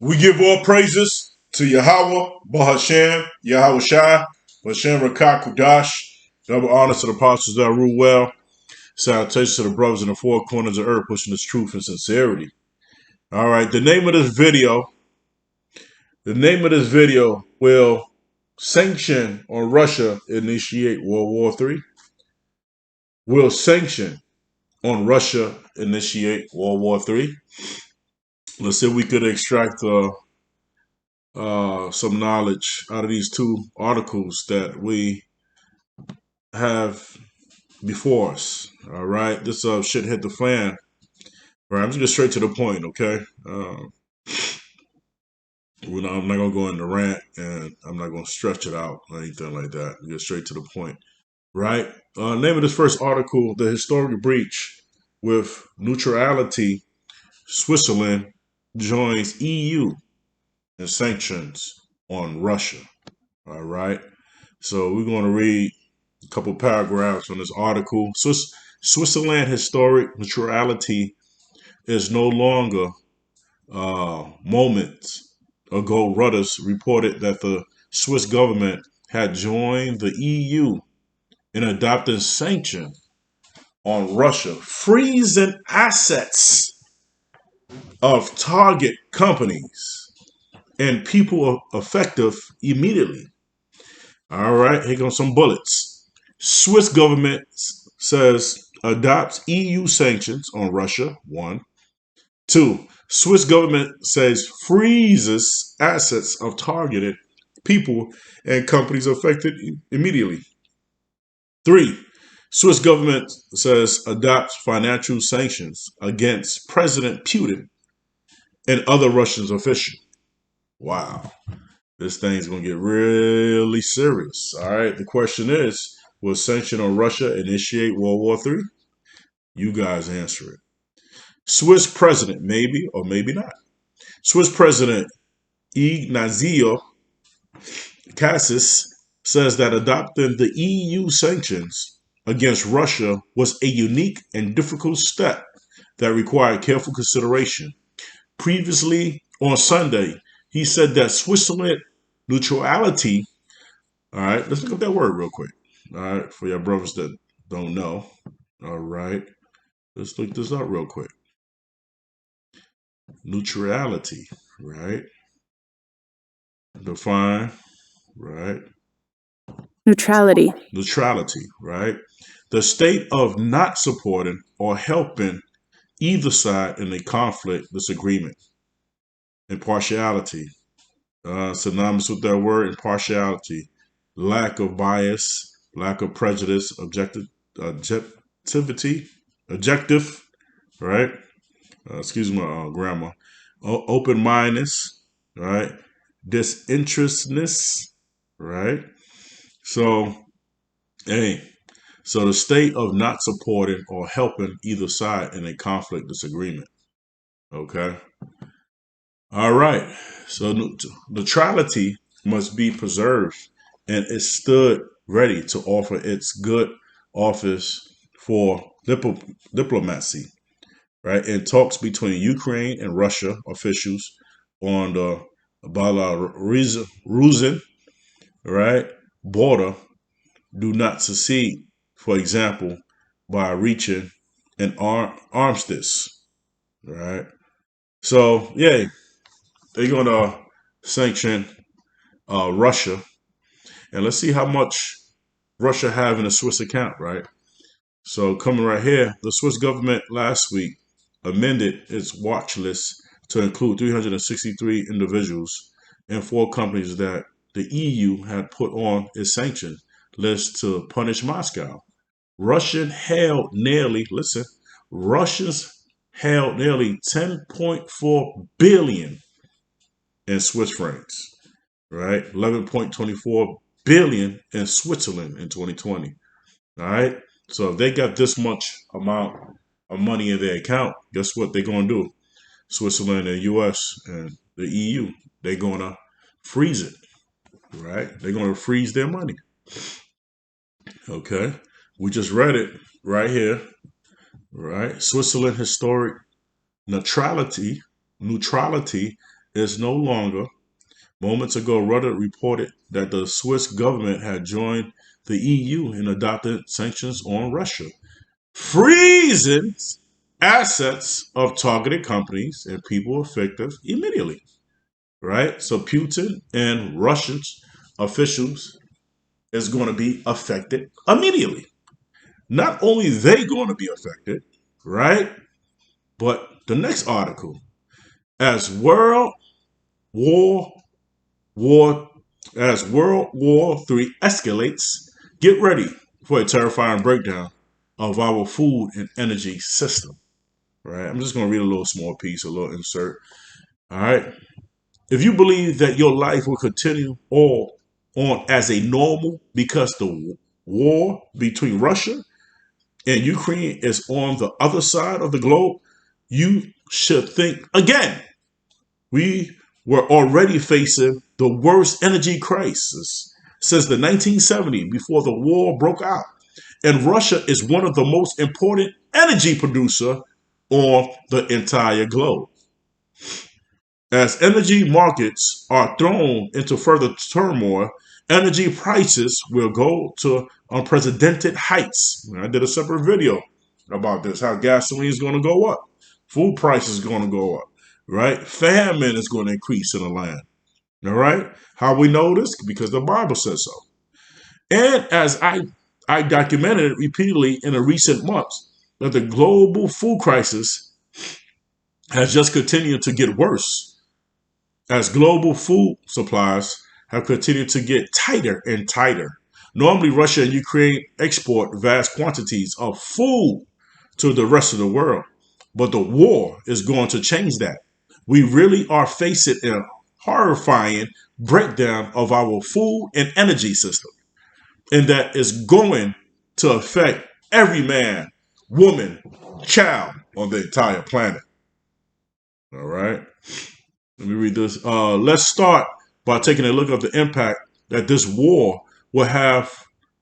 We give all praises to Yahweh, Bahashem, Yahweh Shai, Bashem Rakah Kudash. Double honor to the apostles that rule well. Salutations to the brothers in the four corners of earth pushing this truth and sincerity. All right, the name of this video will sanction on Russia initiate World War III. Will sanction on Russia initiate World War III. Let's see if we could extract some knowledge out of these two articles that we have before us. All right, this shit hit the fan. All right, I'm just get straight to the point. Okay, I'm not gonna go into rant, and I'm not gonna stretch it out or anything like that. Get straight to the point. Right. Name of this first article: the historic breach with neutrality. Switzerland joins EU in sanctions on Russia. All right. So we're going to read a couple paragraphs from this article. Switzerland historic neutrality is no longer. Moments ago, Reuters reported that the Swiss government had joined the EU in adopting sanctions on Russia, freezing assets of target companies and people effective immediately. All right, here comes some bullets. Swiss government says adopts EU sanctions on Russia. 1. 2. Swiss government says freezes assets of targeted people and companies affected immediately. 3. Swiss government says adopts financial sanctions against President Putin and other Russian officials. Wow. This thing's going to get really serious. All right. The question is, will sanction on Russia initiate World War III? You guys answer it. Swiss president, maybe or maybe not. Swiss President Ignazio Cassis says that adopting the EU sanctions against Russia was a unique and difficult step that required careful consideration. Previously, on Sunday, he said that Switzerland neutrality, all right, let's look up that word real quick, all right, for your brothers that don't know, all right, let's look this up real quick. Neutrality, right, define, right, Neutrality. neutrality, right, the state of not supporting or helping either side in a conflict, disagreement. Impartiality, synonymous with that word, impartiality, lack of bias, lack of prejudice, objectivity, objective, right? Excuse my grammar. Open-mindedness, right? Disinterestedness, right? So, hey, so the state of not supporting or helping either side in a conflict, disagreement. Okay. All right. So neutrality must be preserved and it stood ready to offer its good office for diplomacy, right? In talks between Ukraine and Russia officials on the Belarus, right, border do not succeed, for example, by reaching an armistice, right? So, yeah, they're going to sanction Russia. And let's see how much Russia have in a Swiss account, right? So coming right here, the Swiss government last week amended its watch list to include 363 individuals and 4 companies that the EU had put on its sanction list to punish Moscow. Russians held nearly 10.4 billion in Swiss francs, right? 11.24 billion in Switzerland in 2020. All right. So if they got this much amount of money in their account, guess what they're gonna do? Switzerland and US and the EU, they're gonna freeze it. Right? They're gonna freeze their money. Okay. We just read it right here. Right? Switzerland historic neutrality is no longer. Moments ago, Reuters reported that the Swiss government had joined the EU and adopted sanctions on Russia, freezing assets of targeted companies and people effective immediately. Right? So Putin and Russian officials is going to be affected immediately. Not only they going to be affected, right? But the next article, as War War World War III escalates, get ready for a terrifying breakdown of our food and energy system. Right? I'm just going to read a little small piece, a little insert. All right. If you believe that your life will continue on as a normal because the war between Russia and Ukraine is on the other side of the globe, you should think again. We were already facing the worst energy crisis since the 1970s before the war broke out. And Russia is one of the most important energy producer on the entire globe. As energy markets are thrown into further turmoil, energy prices will go to unprecedented heights. I did a separate video about this, how gasoline is going to go up, food prices is going to go up, right? Famine is going to increase in the land. All right. How we know this? Because the Bible says so. And as I documented repeatedly in the recent months, that the global food crisis has just continued to get worse as global food supplies have continued to get tighter and tighter. Normally, Russia and Ukraine export vast quantities of food to the rest of the world, but the war is going to change that. We really are facing a horrifying breakdown of our food and energy system, and that is going to affect every man, woman, child on the entire planet. All right. Let me read this. Let's start by taking a look at the impact that this war will have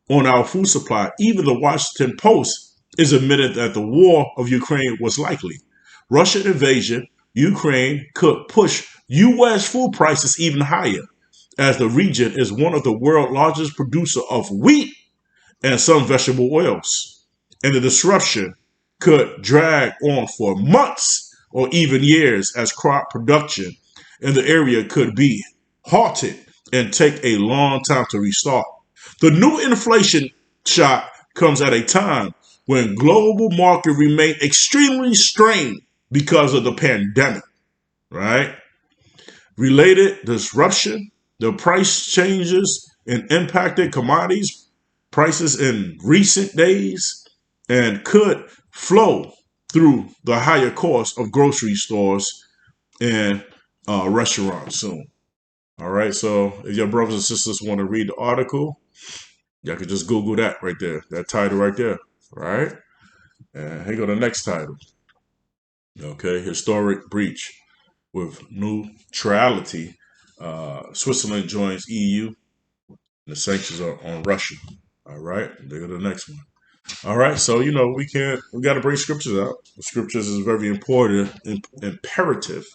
on our food supply. Even the Washington Post is admitted that the war of Ukraine was likely. Russian invasion, Ukraine could push U.S. food prices even higher, as the region is one of the world's largest producer of wheat and some vegetable oils. And the disruption could drag on for months or even years as crop production in the area could be halted and take a long time to restart. The new inflation shock comes at a time when global market remain extremely strained because of the pandemic, right? Related disruption, the price changes and impacted commodities prices in recent days and could flow through the higher cost of grocery stores and restaurants soon. All right, so if your brothers and sisters want to read the article, y'all could just Google that right there, that title right there, right? And here go the next title. Okay, historic breach with neutrality. Switzerland joins EU, and the sanctions are on Russia. All right, there go the next one. All right, so we got to bring scriptures out. The scriptures is very important, imperative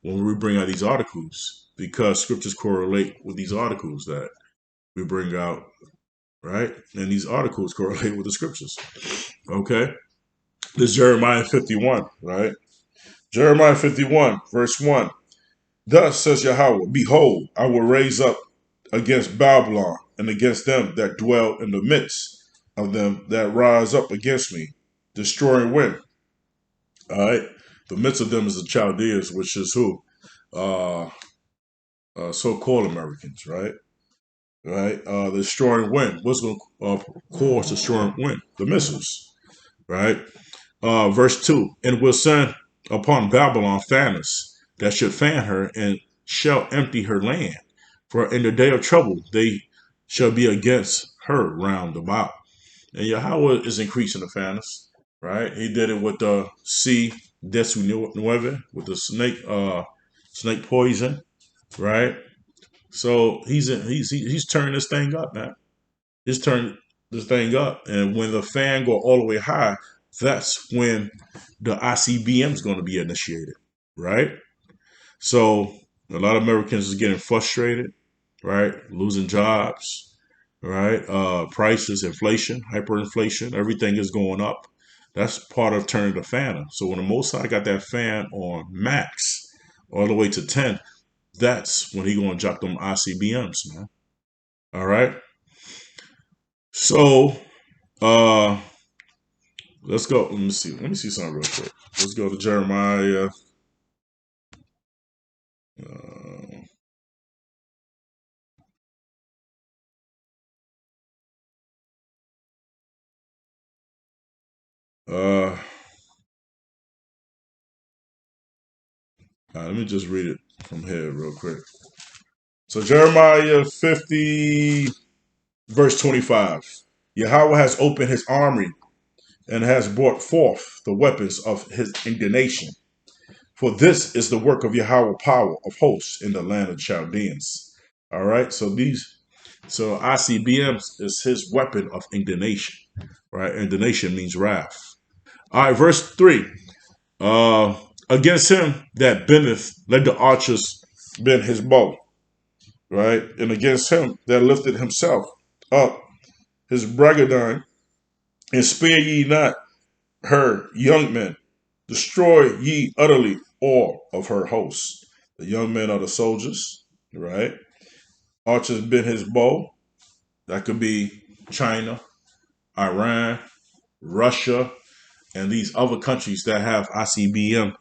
when we bring out these articles because scriptures correlate with these articles that we bring out, right? And these articles correlate with the scriptures. Okay, this is Jeremiah 51, right? Jeremiah 51, verse 1. Thus says Yahweh, behold, I will raise up against Babylon and against them that dwell in the midst of them that rise up against me, destroying when? All right. The midst of them is the Chaldeans, which is who? So-called Americans, right? Right. The destroying wind. What's going to cause destroying wind? The missiles, right? Verse 2. And will send upon Babylon fanners that should fan her and shall empty her land. For in the day of trouble they shall be against her round about. And Yahweh is increasing the fanners, right? He did it with the C. Desu Nueve, with the snake poison, right? So he's turning this thing up, man. He's turning this thing up, and when the fan go all the way high, that's when the ICBM is going to be initiated, right? So a lot of Americans is getting frustrated, right? Losing jobs, right? Prices, inflation, hyperinflation, everything is going up. That's part of turning the fan on. So when the Most High got that fan on max, all the way to 10, that's when he gonna drop them ICBMs, man. All right. So uh let's go. Let me see. Let me see something real quick. Let's go to Jeremiah. Uh, uh, let me just read it from here real quick. So Jeremiah 50, verse 25. Yahweh has opened his armory and has brought forth the weapons of his indignation. For this is the work of Yahweh power of hosts in the land of Chaldeans. All right. So ICBMs is his weapon of indignation. Right. Indignation means wrath. All right. Verse 3. Uh, Against him that bendeth, let the archers bend his bow. Right. And against him that lifted himself up his bragadine, and spare ye not her young men. Destroy ye utterly all of her hosts. The young men are the soldiers, right? Archers bent his bow. That could be China, Iran, Russia, and these other countries that have ICBM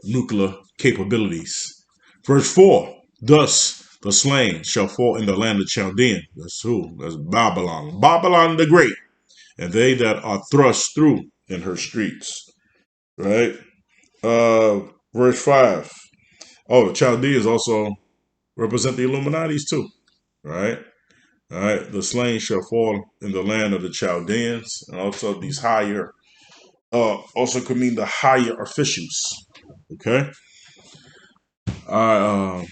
nuclear capabilities. Verse 4. Thus the slain shall fall in the land of Chaldean. That's who? That's Babylon. Babylon the Great. And they that are thrust through in her streets. Right? Verse 5. Oh, the Chaldeans also represent the Illuminati's too. Right? All right. The slain shall fall in the land of the Chaldeans. And also these higher, also could mean the higher officials. Okay? Uh,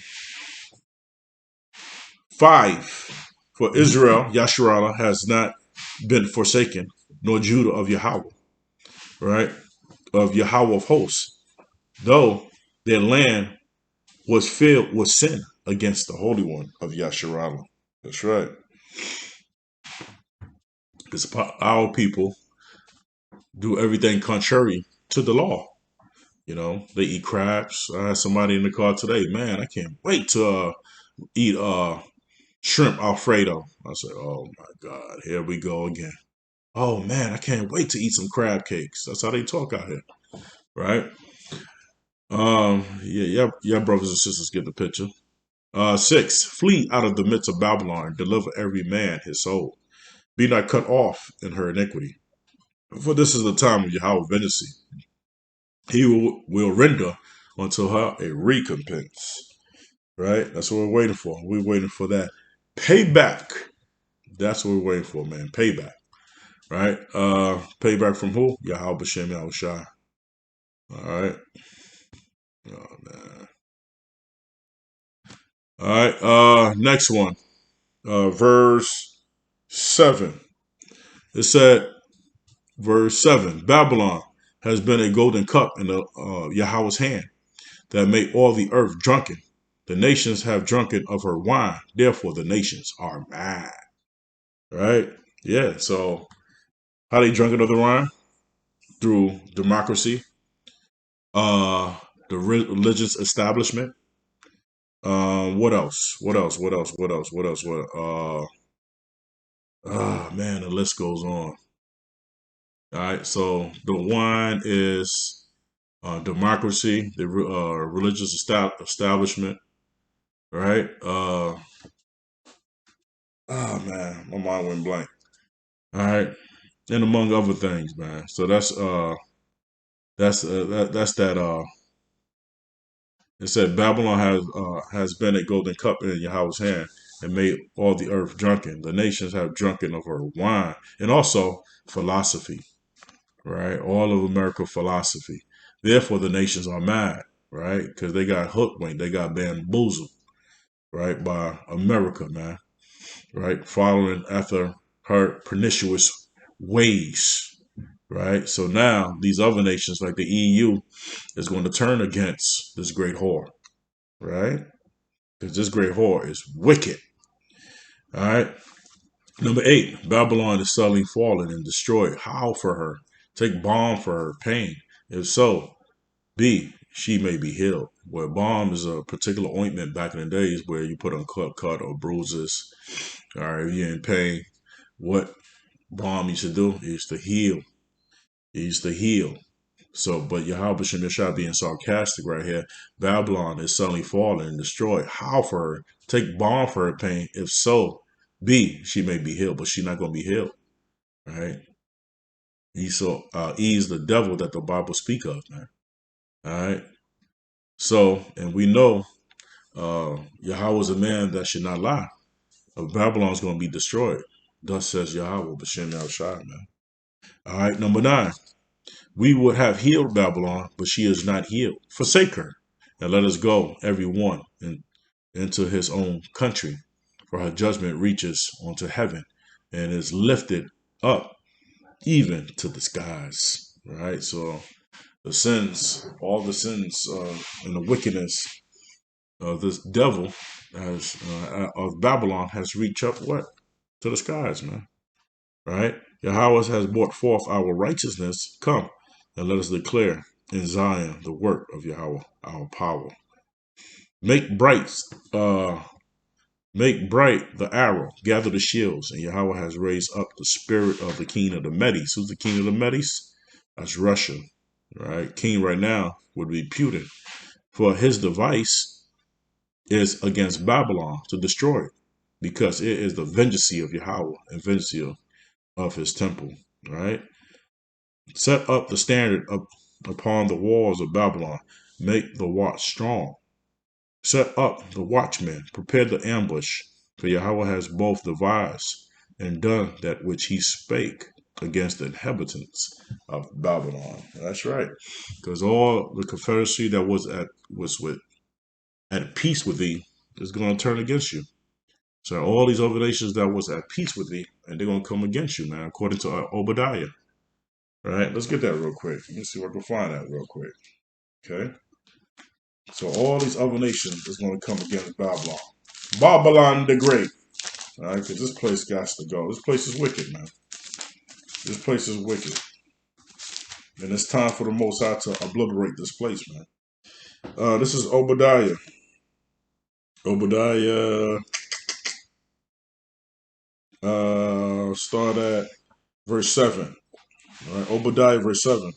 5. For Israel, Yasharallah, has not been forsaken, nor Judah of Yahweh, right? Of Yahweh of hosts, though their land was filled with sin against the Holy One of Yasharallah. That's right. Because our people do everything contrary to the law. You know, they eat crabs. I had somebody in the car today. Man, I can't wait to eat shrimp Alfredo. I said, oh my God, here we go again. Oh man, I can't wait to eat some crab cakes. That's how they talk out here, right? Yeah, brothers and sisters get the picture. 6, flee out of the midst of Babylon and deliver every man his soul. Be not cut off in her iniquity. For this is the time of Yahweh vengeance. He will render unto her a recompense. Right? That's what we're waiting for. We're waiting for that payback. That's what we're waiting for, man. Payback. Right? Payback from who? Yahweh B'Shem Yahushua. All right. Oh man. All right. Next one. Verse 7. It said, verse 7, Babylon has been a golden cup in the Yahweh's hand that made all the earth drunken. The nations have drunken of her wine. Therefore, the nations are mad. Right? Yeah. So, how they drunken of the wine? Through democracy, uh, the religious establishment. What else? What else? What else? What else? What else? What? Man, the list goes on. All right. So the wine is democracy, the religious establishment, right? Oh man, my mind went blank. All right, and among other things, man. So that's that. It said Babylon has been a golden cup in Yahweh's hand and made all the earth drunken. The nations have drunken of her wine, and also philosophy, right? All of America philosophy. Therefore, the nations are mad, right? Because they got hoodwinked, they got bamboozled, right, by America, man, right, following after her pernicious ways, right. So now these other nations, like the EU, is going to turn against this great whore, right? Because this great whore is wicked. All right. Number 8, Babylon is suddenly fallen and destroyed. How for her? Take balm for her pain. If so, B, she may be healed. Where balm is a particular ointment back in the days where you put on cut or bruises. All right, if you're in pain, what balm used to do is to heal. It used to heal. So, but Yahweh Shem Yashai being sarcastic right here, Babylon is suddenly fallen and destroyed. How for her? Take balm for her pain. If so, B, she may be healed, but she's not going to be healed. Right? E is the devil that the Bible speak of, man. All right. So, and we know Yahweh is a man that should not lie. Babylon is going to be destroyed. Thus says Yahweh, B'Shem Yahshai, man. All right. Number 9. We would have healed Babylon, but she is not healed. Forsake her, and let us go, every one, into his own country. For her judgment reaches onto heaven and is lifted up even to the skies. Right? So the sins, all the sins and the wickedness of this devil of Babylon has reached up what? To the skies, man. Right? Yahweh has brought forth our righteousness. Come and let us declare in Zion the work of Yahweh, our power. Make bright, uh, make bright the arrow, gather the shields, and Yahweh has raised up the spirit of the king of the Medes. Who's the king of the Medes? That's Russia, right? King right now would be Putin. For his device is against Babylon to destroy it, because it is the vengeance of Yahweh and vengeance of his temple, right? Set up the standard upon the walls of Babylon. Make the watch strong. Set up the watchmen. Prepare the ambush. For Yahweh has both devised and done that which he spake against the inhabitants of Babylon. That's right. Because all the confederacy that at peace with thee is going to turn against you. So all these other nations that was at peace with thee, and they're going to come against you, man, according to Obadiah. All right, let's get that real quick. Let me see if I can find that real quick. Okay. So all these other nations is going to come against Babylon. Babylon the Great. All right, because this place got to go. This place is wicked, man. This place is wicked. And it's time for the Most High to obliterate this place, man. This is Obadiah. Obadiah, start at verse 7. All right, Obadiah, verse 7.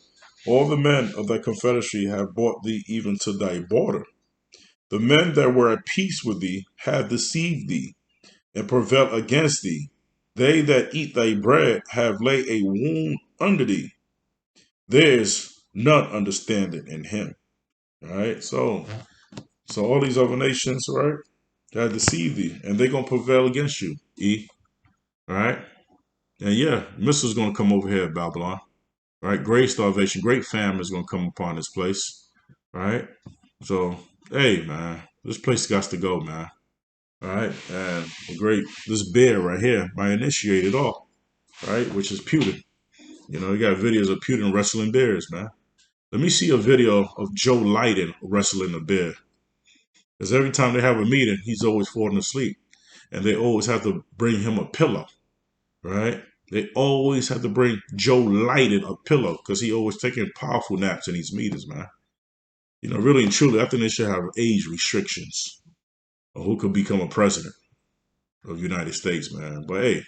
All the men of thy confederacy have brought thee even to thy border. The men that were at peace with thee have deceived thee and prevailed against thee. They that eat thy bread have laid a wound under thee. There is none understanding in him. All right. So all these other nations, right, that deceive thee, and they're gonna prevail against you. All right. And yeah, missiles gonna come over here at Babylon. Right. Great starvation, great famine is gonna come upon this place. Right. So hey, man, this place got to go, man. All right. And this bear right here might initiate it all. Right. Which is Putin. You know, you got videos of Putin wrestling bears, man. Let me see a video of Joe Biden wrestling a bear. Because every time they have a meeting, he's always falling asleep. And they always have to bring him a pillow, right? They always have to bring Joe Biden a pillow because he always taking powerful naps in these meetings, man. You know, really and truly, I think they should have age restrictions on who could become a president of the United States, man. But hey,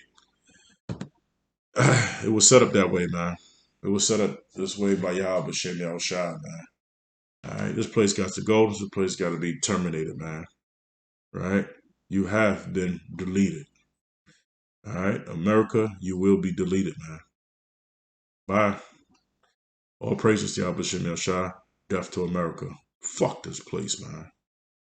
it was set up that way, man. It was set up this way by Yahweh Shem Shai, man. All right, this place got to go. This place got to be terminated, man. Right? You have been deleted. All right, America, you will be deleted, man. Bye. All praises to Yahweh Shem Shai. Death to America. Fuck this place, man.